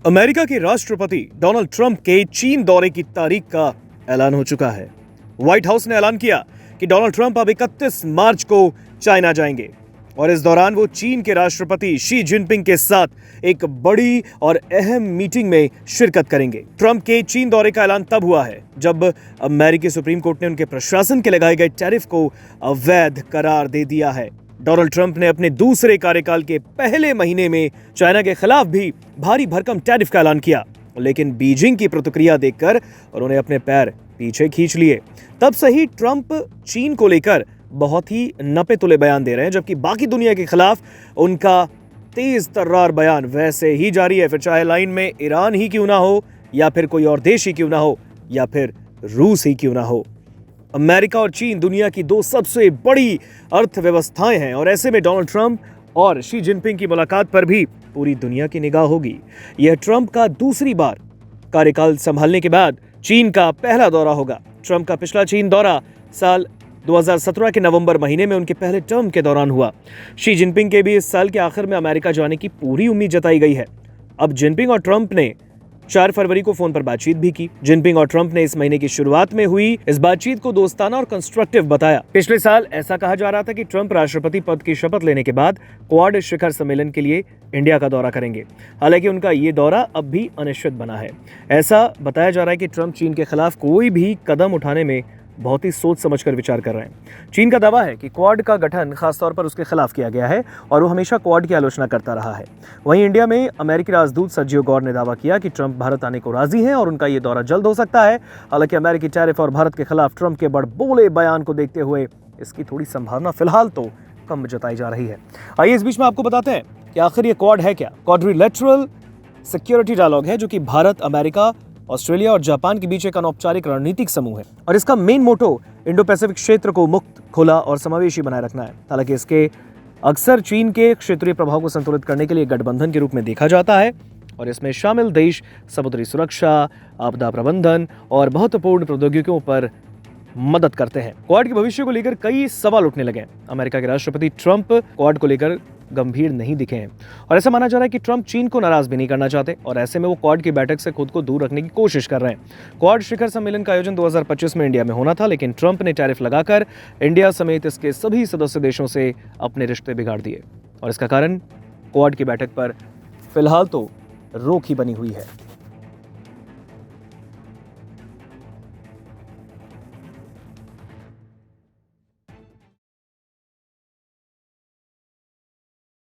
America के राष्ट्रपति Donald Trump के चीन दौरे की तारीख का ऐलान हो चुका है। व्हाइट हाउस ने ऐलान किया कि डोनाल्ड ट्रंप अब 31 मार्च को चाइना जाएंगे और इस दौरान वो चीन के राष्ट्रपति शी जिनपिंग के साथ एक बड़ी और अहम मीटिंग में शिरकत करेंगे। ट्रंप के चीन दौरे का ऐलान तब हुआ है जब अमेरिकी सुप्रीम कोर्ट ने उनके प्रशासन के लगाए गए टैरिफ को अवैध करार दे दिया है। डोनाल्ड ट्रंप ने अपने दूसरे कार्यकाल के पहले महीने में चाइना के खिलाफ भी भारी भरकम टैरिफ का ऐलान किया, लेकिन बीजिंग की प्रतिक्रिया देखकर उन्होंने अपने पैर पीछे खींच लिए। तब से ही ट्रंप चीन को लेकर बहुत ही नपे तुले बयान दे रहे हैं, जबकि बाकी दुनिया के खिलाफ उनका तेज तर्रार बयान वैसे ही जारी है। फिर चाहे लाइन में ईरान ही क्यों ना हो, या फिर कोई और देश ही क्यों ना हो, या फिर रूस ही क्यों ना हो। अमेरिका और चीन दुनिया की दो सबसे बड़ी अर्थव्यवस्थाएं हैं और ऐसे में डोनाल्ड ट्रंप और शी जिनपिंग की मुलाकात पर भी पूरी दुनिया की निगाह होगी। यह ट्रंप का दूसरी बार कार्यकाल संभालने के बाद चीन का पहला दौरा होगा। ट्रंप का पिछला चीन दौरा साल 2017 के नवंबर महीने में उनके पहले टर्म के दौरान हुआ। शी जिनपिंग के भी इस साल के आखिर में अमेरिका जाने की पूरी उम्मीद जताई गई है। अब जिनपिंग और ट्रंप ने 4 फरवरी को फोन पर बातचीत भी की। जिनपिंग और ट्रंप ने इस महीने की शुरुआत में हुई इस बातचीत को दोस्ताना और कंस्ट्रक्टिव बताया। पिछले साल ऐसा कहा जा रहा था कि ट्रंप राष्ट्रपति पद की शपथ लेने के बाद क्वाड शिखर सम्मेलन के लिए इंडिया का दौरा करेंगे। हालांकि उनका ये दौरा अब भी अनिश्चित बना है। ऐसा बताया जा रहा है कि ट्रंप चीन के खिलाफ कोई भी कदम उठाने में बहुत ही सोच समझकर विचार कर रहे हैं। चीन का दावा है कि क्वाड का गठन खासतौर पर उसके खिलाफ किया गया है और वो हमेशा क्वाड की आलोचना करता रहा है। वहीं इंडिया में अमेरिकी राजदूत सर्जियो गौर ने दावा किया कि ट्रंप भारत आने को राजी हैं और उनका ये दौरा जल्द हो सकता है। हालांकि अमेरिकी टैरिफ और भारत के खिलाफ ट्रंप के बड़बोले बयान को देखते हुए इसकी थोड़ी संभावना फिलहाल तो कम जताई जा रही है। आइए इस बीच में आपको बताते हैं कि आखिर ये क्वाड है क्या। क्वाड्रिलेटरल सिक्योरिटी डायलॉग है जो कि भारत, अमेरिका, ऑस्ट्रेलिया और जापान के बीच एक अनौपचारिक रणनीतिक समूह है और इसका मेन मोटो इंडो पैसिफिक क्षेत्र को मुक्त, खुला और समावेशी बनाए रखना है। हालांकि इसके अक्सर चीन के क्षेत्रीय प्रभाव को संतुलित करने के लिए गठबंधन के रूप में देखा जाता है और इसमें शामिल देश समुद्री सुरक्षा, आपदा प्रबंधन और महत्वपूर्ण प्रौद्योगिकियों पर मदद करते हैं। क्वाड के भविष्य को लेकर कई सवाल उठने लगे। अमेरिका के राष्ट्रपति ट्रंप क्वाड को लेकर गंभीर नहीं दिखे हैं और ऐसा माना जा रहा है कि ट्रंप चीन को नाराज भी नहीं करना चाहते और ऐसे में वो क्वाड की बैठक से खुद को दूर रखने की कोशिश कर रहे हैं। क्वाड शिखर सम्मेलन का आयोजन 2025 में इंडिया में होना था, लेकिन ट्रंप ने टैरिफ लगाकर इंडिया समेत इसके सभी सदस्य देशों से अपने रिश्ते बिगाड़ दिए और इसका कारण क्वाड की बैठक पर फिलहाल तो रोक ही बनी हुई है।